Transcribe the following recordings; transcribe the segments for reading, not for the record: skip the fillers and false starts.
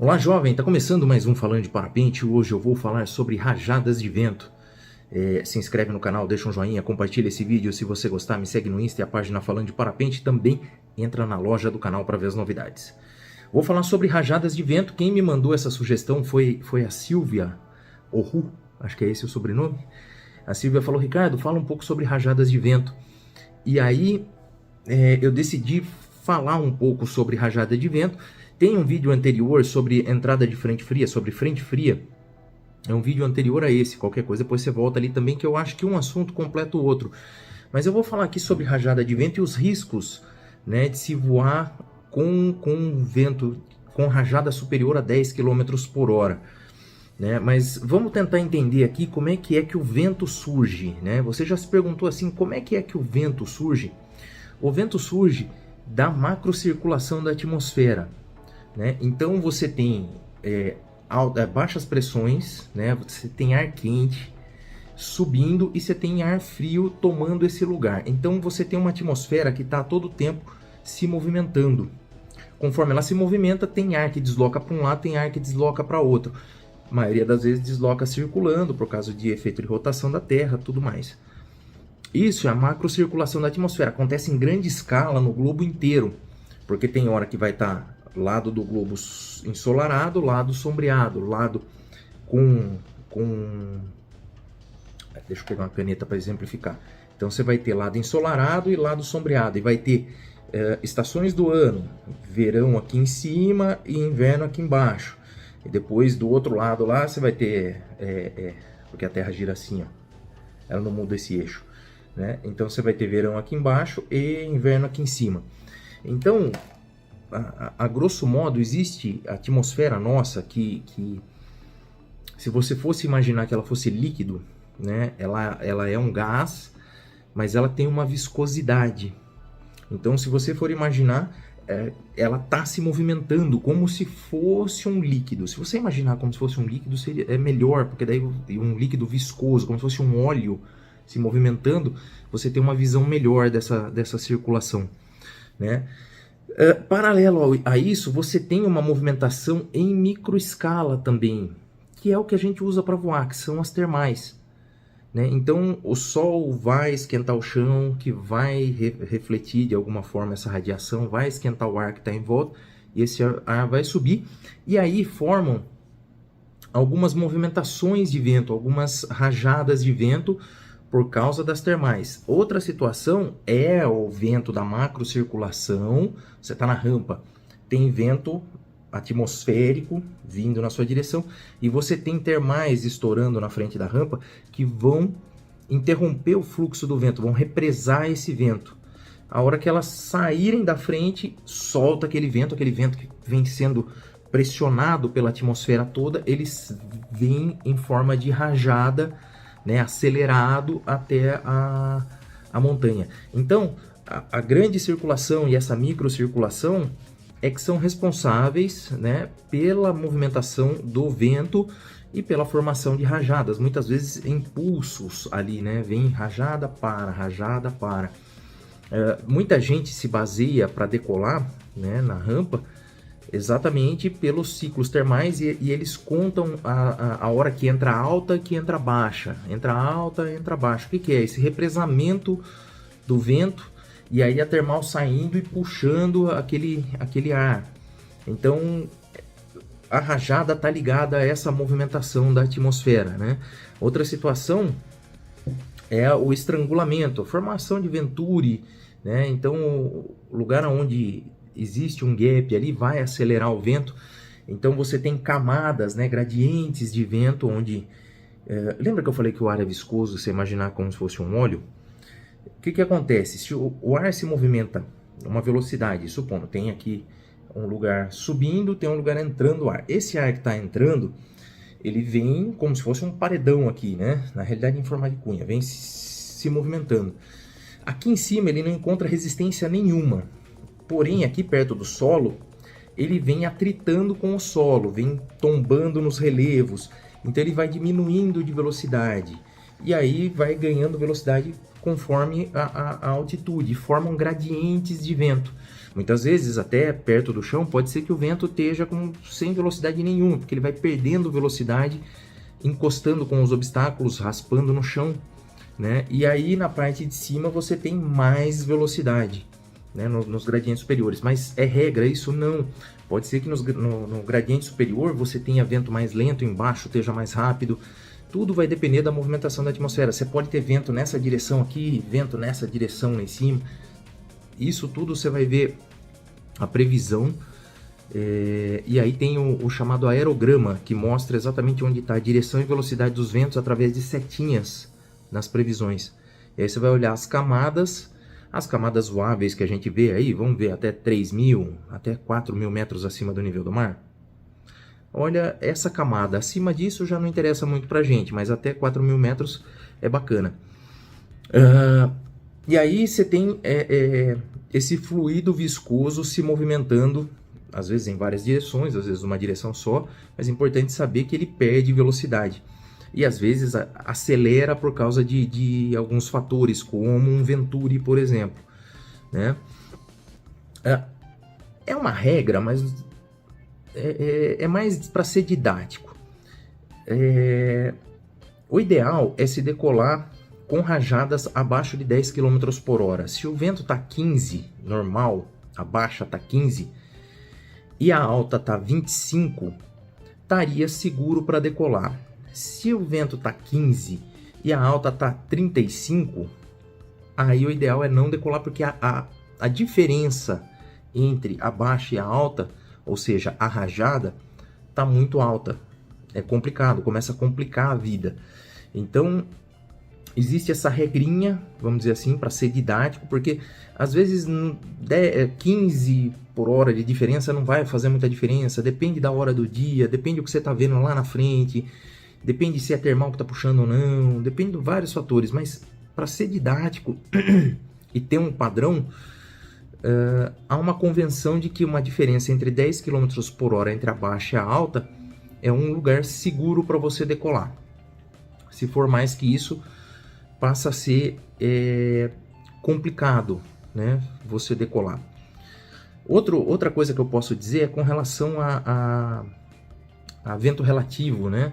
Olá, jovem! Tá começando mais um Falando de Parapente. Hoje eu vou falar sobre rajadas de vento. Se inscreve no canal, deixa um joinha, compartilha esse vídeo. Se você gostar, me segue no Insta e a página Falando de Parapente. Também entra na loja do canal para ver as novidades. Vou falar sobre rajadas de vento. Quem me mandou essa sugestão foi a Silvia Ohu, acho que é esse o sobrenome. A Silvia falou: Ricardo, fala um pouco sobre rajadas de vento. E aí eu decidi falar um pouco sobre rajada de vento. Tem um vídeo anterior sobre entrada de frente fria, sobre frente fria. É um vídeo anterior a esse. Qualquer coisa, depois você volta ali também, que eu acho que um assunto completa o outro. Mas eu vou falar aqui sobre rajada de vento e os riscos, né, de se voar com vento, com rajada superior a 10 km por hora. Né? Mas vamos tentar entender aqui como é que o vento surge. Né? Você já se perguntou assim, como é que o vento surge? O vento surge da macrocirculação da atmosfera. Né? Então você tem baixas pressões, né? Você tem ar quente subindo e você tem ar frio tomando esse lugar. Então você tem uma atmosfera que está a todo tempo se movimentando. Conforme ela se movimenta, tem ar que desloca para um lado, tem ar que desloca para outro. A maioria das vezes desloca circulando por causa de efeito de rotação da Terra, tudo mais. Isso é a macrocirculação da atmosfera. Acontece em grande escala no globo inteiro, porque tem hora que vai estar lado do globo ensolarado, lado sombreado, lado com... Deixa eu pegar uma caneta para exemplificar. Então você vai ter lado ensolarado e lado sombreado, e vai ter estações do ano, verão aqui em cima e inverno aqui embaixo. E depois do outro lado lá você vai ter, porque a Terra gira assim, ó, ela não muda esse eixo, né? Então você vai ter verão aqui embaixo e inverno aqui em cima. Então, a grosso modo, existe a atmosfera nossa que se você fosse imaginar que ela fosse líquido, né, ela é um gás, mas ela tem uma viscosidade. Então, se você for imaginar, ela está se movimentando como se fosse um líquido. Se você imaginar como se fosse um líquido, é melhor, porque daí um líquido viscoso, como se fosse um óleo se movimentando, você tem uma visão melhor dessa circulação, né? Paralelo a isso, você tem uma movimentação em microescala também, que é o que a gente usa para voar, que são as termais. Né? Então, o Sol vai esquentar o chão, que vai refletir de alguma forma essa radiação, vai esquentar o ar que está em volta, e esse ar vai subir, e aí formam algumas movimentações de vento, algumas rajadas de vento, por causa das termais. Outra situação é o vento da macrocirculação. Você está na rampa, tem vento atmosférico vindo na sua direção e você tem termais estourando na frente da rampa que vão interromper o fluxo do vento, vão represar esse vento. A hora que elas saírem da frente, solta aquele vento que vem sendo pressionado pela atmosfera toda, eles vêm em forma de rajada, né, acelerado até a montanha. Então, a grande circulação e essa microcirculação é que são responsáveis, né, pela movimentação do vento e pela formação de rajadas, muitas vezes impulsos ali, né, vem rajada para, rajada para. Muita gente se baseia para decolar, né, na rampa, exatamente pelos ciclos termais, e eles contam a hora que entra alta e que entra baixa. Entra alta, entra baixa. O que é? Esse represamento do vento, e aí a termal saindo e puxando aquele ar. Então, a rajada está ligada a essa movimentação da atmosfera. Né? Outra situação é o estrangulamento, a formação de venturi. Né? Então, o lugar onde existe um gap ali vai acelerar o vento. Então você tem camadas, né, gradientes de vento onde... lembra que eu falei que o ar é viscoso, você imaginar como se fosse um óleo? O que acontece? Se o ar se movimenta a uma velocidade, supondo, tem aqui um lugar subindo, tem um lugar entrando ar. Esse ar que está entrando, ele vem como se fosse um paredão aqui, né? Na realidade em forma de cunha, vem se movimentando. Aqui em cima ele não encontra resistência nenhuma. Porém, aqui perto do solo, ele vem atritando com o solo, vem tombando nos relevos. Então ele vai diminuindo de velocidade. E aí vai ganhando velocidade conforme a altitude, formam gradientes de vento. Muitas vezes, até perto do chão, pode ser que o vento esteja sem velocidade nenhuma, porque ele vai perdendo velocidade, encostando com os obstáculos, raspando no chão, né? E aí na parte de cima você tem mais velocidade, né? Nos gradientes superiores. Mas é regra isso? Não. Pode ser que no gradiente superior você tenha vento mais lento, embaixo esteja mais rápido. Tudo vai depender da movimentação da atmosfera. Você pode ter vento nessa direção aqui, vento nessa direção lá em cima. Isso tudo você vai ver a previsão. E aí tem o chamado aerograma, que mostra exatamente onde está a direção e velocidade dos ventos através de setinhas nas previsões. E aí você vai olhar as camadas voáveis que a gente vê aí, vamos ver até 3.000, até 4.000 metros acima do nível do mar. Olha, essa camada, acima disso já não interessa muito pra gente, mas até 4.000 metros é bacana. E aí você tem esse fluido viscoso se movimentando, às vezes em várias direções, às vezes uma direção só, mas é importante saber que ele perde velocidade. E às vezes acelera por causa de alguns fatores, como um venturi, por exemplo, né? É uma regra, mas é mais para ser didático. O ideal é se decolar com rajadas abaixo de 10 km por hora. Se o vento está 15, normal, a baixa está 15 e a alta está 25, estaria seguro para decolar. Se o vento está 15 e a alta está 35, aí o ideal é não decolar, porque a diferença entre a baixa e a alta, ou seja, a rajada, está muito alta. É complicado, começa a complicar a vida. Então, existe essa regrinha, vamos dizer assim, para ser didático, porque às vezes 15 por hora de diferença não vai fazer muita diferença, depende da hora do dia, depende do que você está vendo lá na frente, depende se é termal que está puxando ou não, depende de vários fatores, mas para ser didático e ter um padrão, há uma convenção de que uma diferença entre 10 km por hora entre a baixa e a alta é um lugar seguro para você decolar. Se for mais que isso, passa a ser complicado, né, você decolar. Outra coisa que eu posso dizer é com relação a vento relativo, né?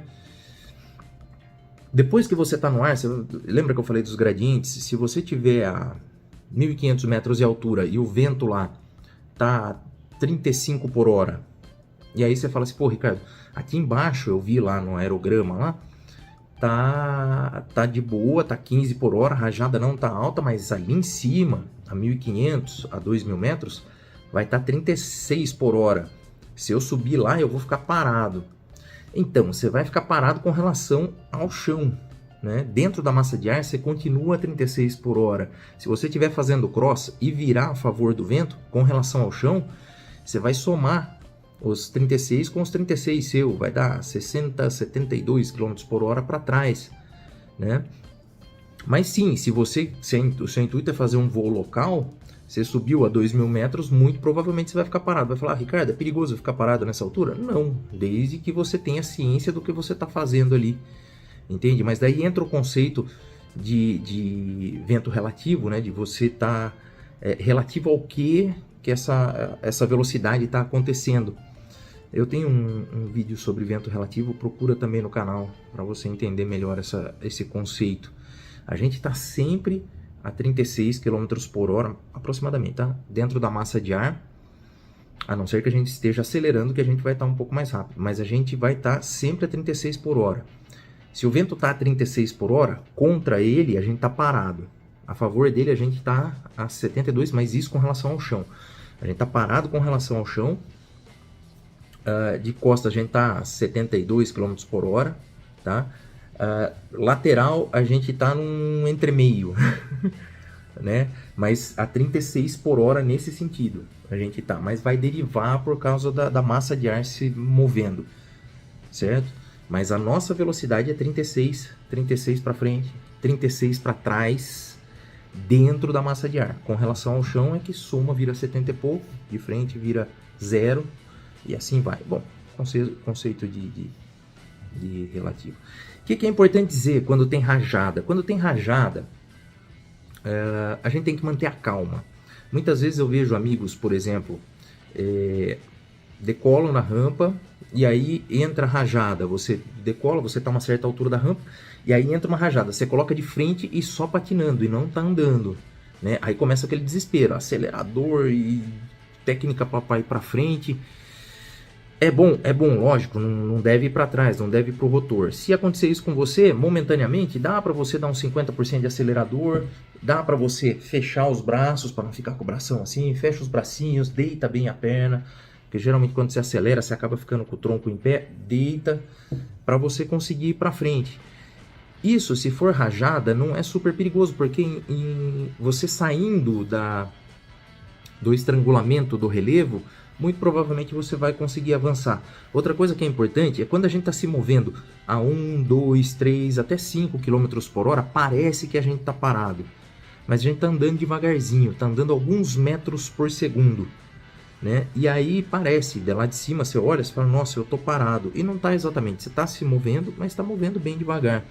Depois que você está no ar, lembra que eu falei dos gradientes? Se você tiver a 1.500 metros de altura e o vento lá tá 35 por hora, e aí você fala assim, pô, Ricardo, aqui embaixo eu vi lá no aerograma lá, tá de boa, tá 15 por hora, a rajada não tá alta, mas ali em cima, a 1.500, a 2.000 metros, vai estar 36 por hora. Se eu subir lá, eu vou ficar parado. Então, você vai ficar parado com relação ao chão, né? Dentro da massa de ar, você continua a 36 por hora. Se você estiver fazendo cross e virar a favor do vento, com relação ao chão, você vai somar os 36 com os 36 seu, vai dar 60, 72 km por hora para trás, né? Mas sim, se o seu intuito é fazer um voo local, você subiu a 2.000 metros, muito provavelmente você vai ficar parado. Vai falar, Ricardo, é perigoso ficar parado nessa altura? Não, desde que você tenha ciência do que você está fazendo ali, entende? Mas daí entra o conceito de vento relativo, né? De você estar relativo ao que essa velocidade está acontecendo. Eu tenho um vídeo sobre vento relativo, procura também no canal para você entender melhor esse conceito. A gente está sempre a 36 km por hora, aproximadamente, tá? Dentro da massa de ar, a não ser que a gente esteja acelerando, que a gente vai estar um pouco mais rápido, mas a gente vai estar sempre a 36 por hora. Se o vento está a 36 por hora, contra ele a gente está parado. A favor dele a gente está a 72, mas isso com relação ao chão. A gente está parado com relação ao chão. De costa a gente está a 72 km por hora, tá? Lateral a gente está num entremeio, né? Mas a 36 por hora nesse sentido a gente tá, mas vai derivar por causa da massa de ar se movendo, certo? Mas a nossa velocidade é 36 para frente, 36 para trás, dentro da massa de ar. Com relação ao chão é que soma, vira 70 e pouco, de frente vira 0 e assim vai. Bom, conceito de relativo. O que é importante dizer quando tem rajada? Quando tem rajada, a gente tem que manter a calma. Muitas vezes eu vejo amigos, por exemplo, decolam na rampa e aí entra a rajada. Você decola, você está a uma certa altura da rampa e aí entra uma rajada. Você coloca de frente e só patinando e não está andando, né? Aí começa aquele desespero, acelerador e técnica para ir para frente. É bom, lógico, não deve ir para trás, não deve ir para o rotor. Se acontecer isso com você, momentaneamente, dá para você dar uns 50% de acelerador, dá para você fechar os braços para não ficar com o bração assim, fecha os bracinhos, deita bem a perna, porque geralmente quando você acelera, você acaba ficando com o tronco em pé, deita para você conseguir ir para frente. Isso, se for rajada, não é super perigoso, porque você saindo do estrangulamento do relevo, muito provavelmente você vai conseguir avançar. Outra coisa que é importante é quando a gente está se movendo a 1, 2, 3, até 5 km por hora, parece que a gente está parado. Mas a gente está andando devagarzinho, está andando alguns metros por segundo, né? E aí parece, de lá de cima você olha e fala, nossa, eu estou parado. E não está exatamente, você está se movendo, mas está movendo bem devagar.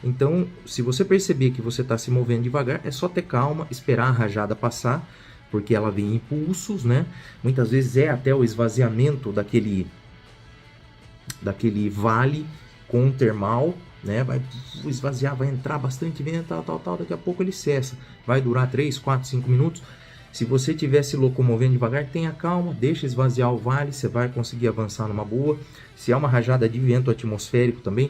Então, se você perceber que você está se movendo devagar, é só ter calma, esperar a rajada passar, porque ela vem em impulsos, né? Muitas vezes é até o esvaziamento daquele vale com o termal, né? Vai esvaziar, vai entrar bastante vento, tal, daqui a pouco ele cessa. Vai durar 3, 4, 5 minutos. Se você estiver se locomovendo devagar, tenha calma, deixa esvaziar o vale, você vai conseguir avançar numa boa. Se há uma rajada de vento atmosférico também,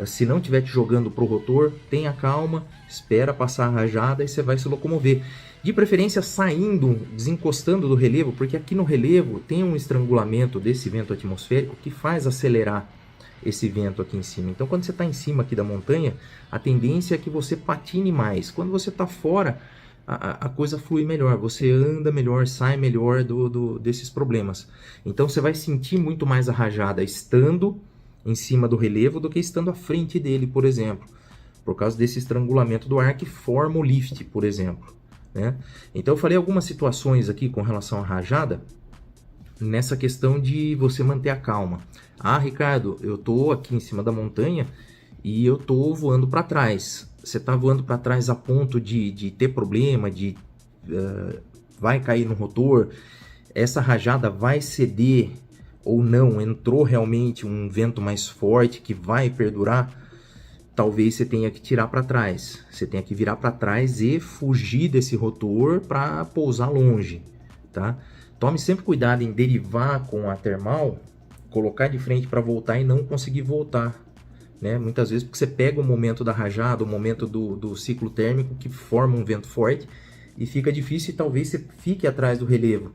se não estiver te jogando para o rotor, tenha calma, espera passar a rajada e você vai se locomover. De preferência saindo, desencostando do relevo, porque aqui no relevo tem um estrangulamento desse vento atmosférico que faz acelerar esse vento aqui em cima. Então quando você está em cima aqui da montanha, a tendência é que você patine mais. Quando você está fora, a coisa flui melhor, você anda melhor, sai melhor desses problemas. Então você vai sentir muito mais a rajada estando em cima do relevo do que estando à frente dele, por exemplo, por causa desse estrangulamento do ar que forma o lift, por exemplo, né? Então eu falei algumas situações aqui com relação à rajada, nessa questão de você manter a calma. Ah, Ricardo, eu tô aqui em cima da montanha e eu tô voando para trás. Você tá voando para trás a ponto de ter problema, vai cair no rotor, essa rajada vai ceder ou não, entrou realmente um vento mais forte que vai perdurar, talvez você tenha que tirar para trás. Você tenha que virar para trás e fugir desse rotor para pousar longe, tá? Tome sempre cuidado em derivar com a termal, colocar de frente para voltar e não conseguir voltar, né? Muitas vezes porque você pega o momento da rajada, o momento do ciclo térmico que forma um vento forte e fica difícil e talvez você fique atrás do relevo.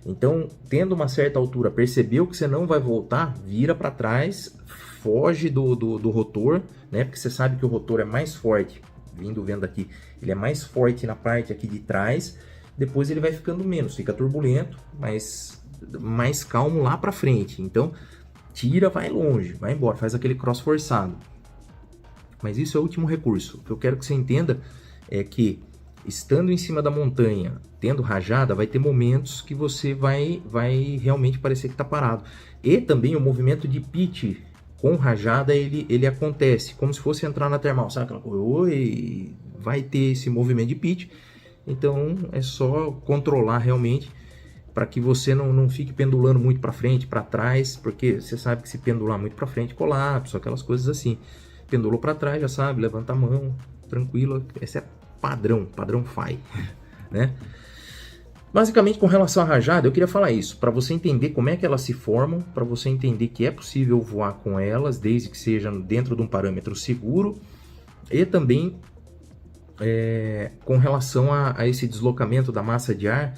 Então, tendo uma certa altura, percebeu que você não vai voltar, vira para trás, foge do rotor, né? Porque você sabe que o rotor é mais forte, vendo aqui, ele é mais forte na parte aqui de trás, depois ele vai ficando menos, fica turbulento, mas mais calmo lá para frente. Então, tira, vai longe, vai embora, faz aquele cross forçado. Mas isso é o último recurso. O que eu quero que você entenda é que, estando em cima da montanha, tendo rajada, vai ter momentos que você vai realmente parecer que está parado. E também o movimento de pitch com rajada, ele acontece, como se fosse entrar na termal, sabe aquela coisa? Oi, vai ter esse movimento de pitch, então é só controlar realmente, para que você não fique pendulando muito para frente, para trás, porque você sabe que se pendular muito para frente, colapso, aquelas coisas assim. Pendulou para trás, já sabe, levanta a mão, tranquilo, esse é padrão FAI, né? Basicamente, com relação à rajada, eu queria falar isso, para você entender como é que elas se formam, para você entender que é possível voar com elas, desde que seja dentro de um parâmetro seguro, e também com relação a esse deslocamento da massa de ar,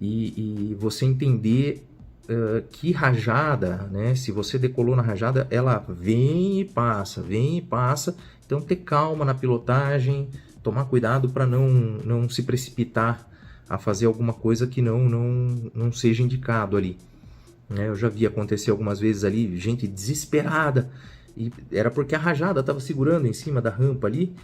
e você entender que rajada, né? Se você decolou na rajada, ela vem e passa, então ter calma na pilotagem, tomar cuidado para não se precipitar a fazer alguma coisa que não seja indicado ali, né? Eu já vi acontecer algumas vezes ali, gente desesperada, e era porque a rajada estava segurando em cima da rampa ali,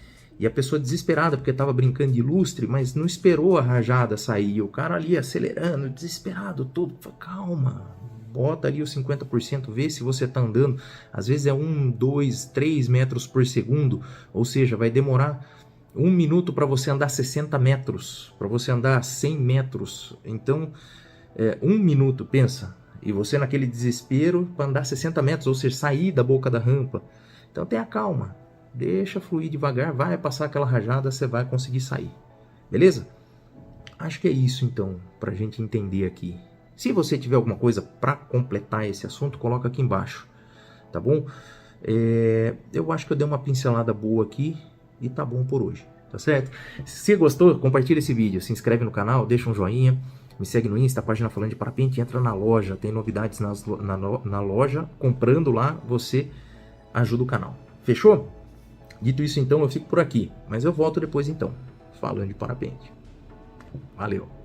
e a pessoa desesperada porque estava brincando de lustre, mas não esperou a rajada sair, o cara ali acelerando, desesperado, tudo, calma, bota ali os 50%, vê se você está andando, às vezes é 1, 2, 3 metros por segundo, ou seja, vai demorar 1 minuto para você andar 60 metros, para você andar 100 metros. Então, 1 minuto, pensa. E você naquele desespero para andar 60 metros, ou seja, sair da boca da rampa. Então tenha calma, deixa fluir devagar, vai passar aquela rajada, você vai conseguir sair. Beleza? Acho que é isso então, para a gente entender aqui. Se você tiver alguma coisa para completar esse assunto, coloca aqui embaixo, tá bom? Eu acho que eu dei uma pincelada boa aqui e tá bom por hoje, tá certo? Se você gostou, compartilha esse vídeo, se inscreve no canal, deixa um joinha, me segue no Insta, a página Falando de Parapente, entra na loja, tem novidades na loja, comprando lá você ajuda o canal. Fechou? Dito isso então, eu fico por aqui, mas eu volto depois então, falando de parapente. Valeu!